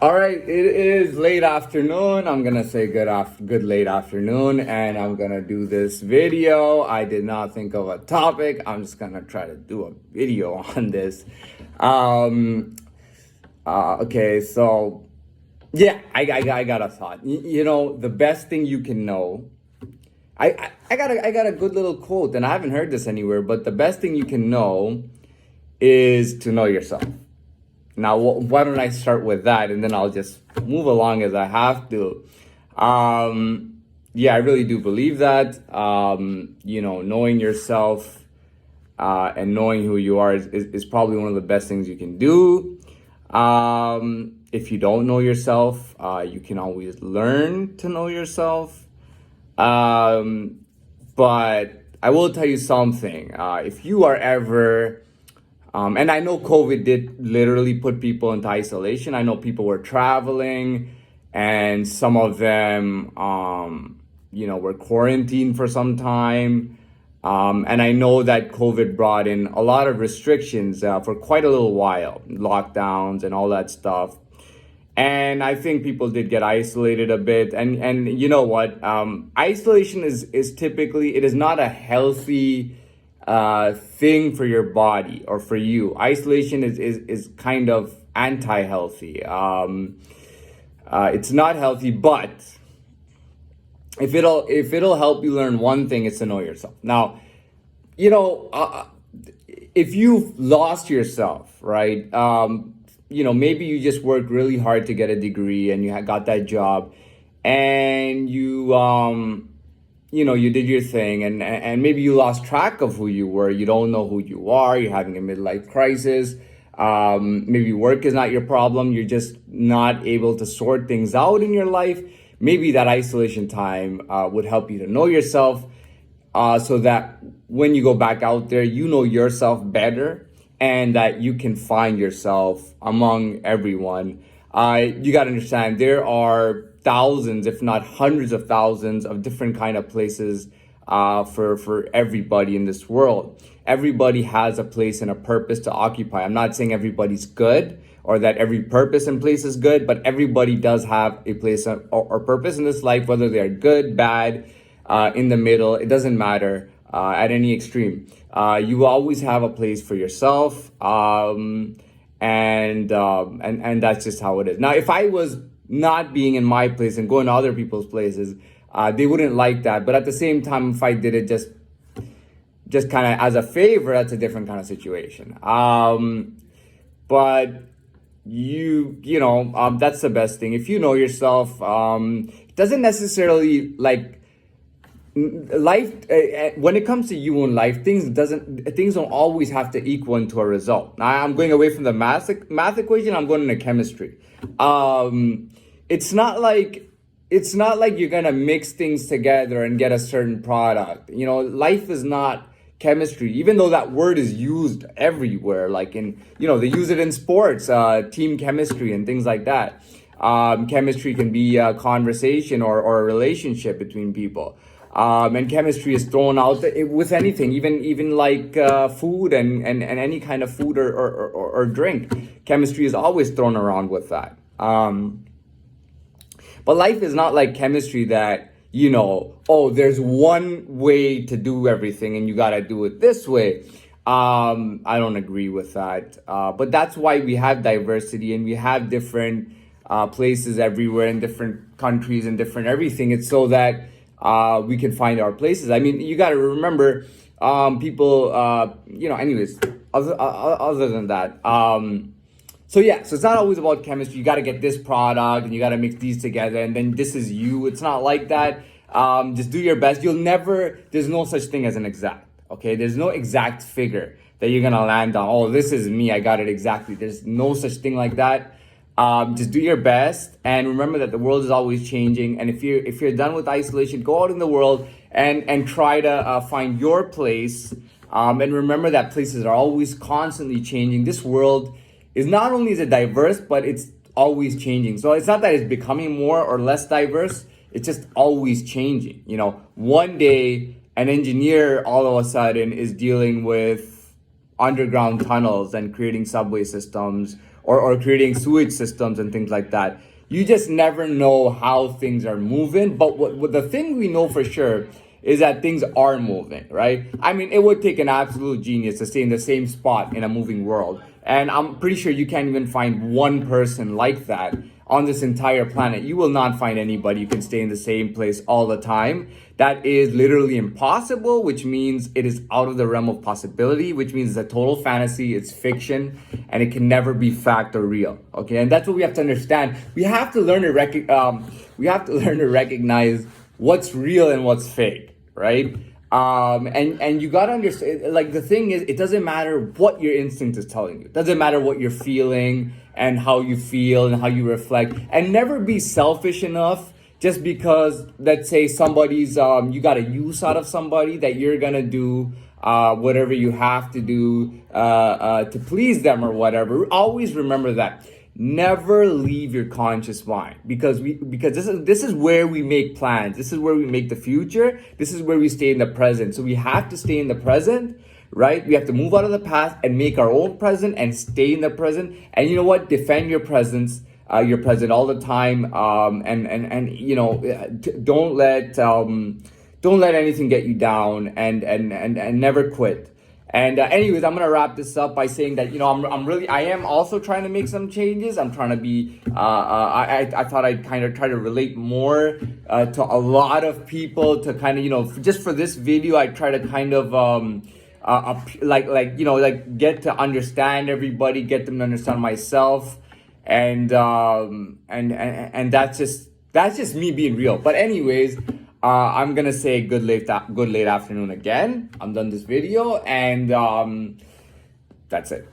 All right, it is late afternoon. I'm gonna say good late afternoon, and I'm gonna do this video. I did not think of a topic. I'm just gonna try to do a video on this. Um, okay, so yeah, I got a thought. The best thing you can know. I got a good little quote, and I haven't heard this anywhere. But the best thing you can know is to know yourself. Now, why don't I start with that, and then I'll just move along as I have to. Yeah, I really do believe that. Knowing yourself and knowing who you are is probably one of the best things you can do. If you don't know yourself, you can always learn to know yourself. Um, but I will tell you something. If you are ever and I know COVID did literally put people into isolation. I know people were traveling, and some of them, were quarantined for some time. And I know that COVID brought in a lot of restrictions for quite a little while, lockdowns and all that stuff. And I think people did get isolated a bit. And you know what? Isolation is typically, it is not a healthy thing for your body or for you. Isolation is kind of anti-healthy. It's not healthy, but if it'll help you learn one thing, it's to know yourself. Now, you know, if you've lost yourself, right? Maybe you just worked really hard to get a degree and you got that job, and you did your thing, and maybe you lost track of who you were. You don't know who you are. You're having a midlife crisis. Maybe work is not your problem. You're just not able to sort things out in your life. Maybe that isolation time would help you to know yourself, so that when you go back out there, you know yourself better, and that you can find yourself among everyone. You got to understand, there are thousands, if not hundreds of thousands of different kind of places for everybody in this world. Everybody has a place and a purpose to occupy. I'm not saying everybody's good or that every purpose and place is good, but everybody does have a place or purpose in this life, whether they're good, bad, in the middle. It doesn't matter at any extreme. You always have a place for yourself, and that's just how it is. Now, if I was not being in my place and going to other people's places, they wouldn't like that. But at the same time, if I did it just kind of as a favor, that's a different kind of situation. But that's the best thing. If you know yourself, it doesn't necessarily like life. When it comes to you in life, things don't always have to equal into a result. Now, I'm going away from the math equation. I'm going into chemistry. It's not like you're gonna mix things together and get a certain product. Life is not chemistry, even though that word is used everywhere. Like they use it in sports, team chemistry and things like that. Chemistry can be a conversation or a relationship between people. And chemistry is thrown out with anything, even like food and any kind of food or drink. Chemistry is always thrown around with that. But life is not like chemistry that, there's one way to do everything and you got to do it this way. I don't agree with that. But that's why we have diversity and we have different places everywhere in different countries and different everything. It's so that we can find our places. I mean, you got to remember, people, anyways, other than that, so it's not always about chemistry. You got to get this product and you got to mix these together and then this is you. It's not like that. Just do your best. There's no such thing as an exact, okay? There's no exact figure that you're going to land on. Oh, this is me. I got it exactly. There's no such thing like that. Just do your best and remember that the world is always changing. And if you're done with isolation, go out in the world and try to find your place. And remember that places are always constantly changing. This world is not only is it diverse, but it's always changing. So it's not that it's becoming more or less diverse. It's just always changing. One day an engineer all of a sudden is dealing with underground tunnels and creating subway systems, or creating sewage systems and things like that. You just never know how things are moving. But what the thing we know for sure is that things are moving, right? I mean, it would take an absolute genius to stay in the same spot in a moving world. And I'm pretty sure you can't even find one person like that on this entire planet. You will not find anybody who can stay in the same place all the time. That is literally impossible, which means it is out of the realm of possibility, which means it's a total fantasy, it's fiction, and it can never be fact or real. Okay, and that's what we have to understand. We have to learn to recognize what's real and what's fake, right? And you gotta understand, like, the thing is, it doesn't matter what your instinct is telling you. It doesn't matter what you're feeling and how you feel and how you reflect. And never be selfish enough just because, let's say, somebody's you got a use out of somebody, that you're gonna do whatever you have to do to please them or whatever. Always remember that. Never leave your conscious mind, because this is where we make plans. This is where we make the future. This is where we stay in the present. So we have to stay in the present, right? We have to move out of the past and make our own present and stay in the present. And you know what? Defend your presence, your present all the time. And you know, don't let anything get you down, and never quit. And anyways, I'm gonna wrap this up by saying that, you know, I am also trying to make some changes. I'm trying to be I thought I'd kind of try to relate more to a lot of people, to kind of, you know, just for this video I try to kind of you know, like, get to understand everybody, get them to understand myself, and that's just me being real. But anyways, I'm gonna say good late afternoon again. I'm done this video, and that's it.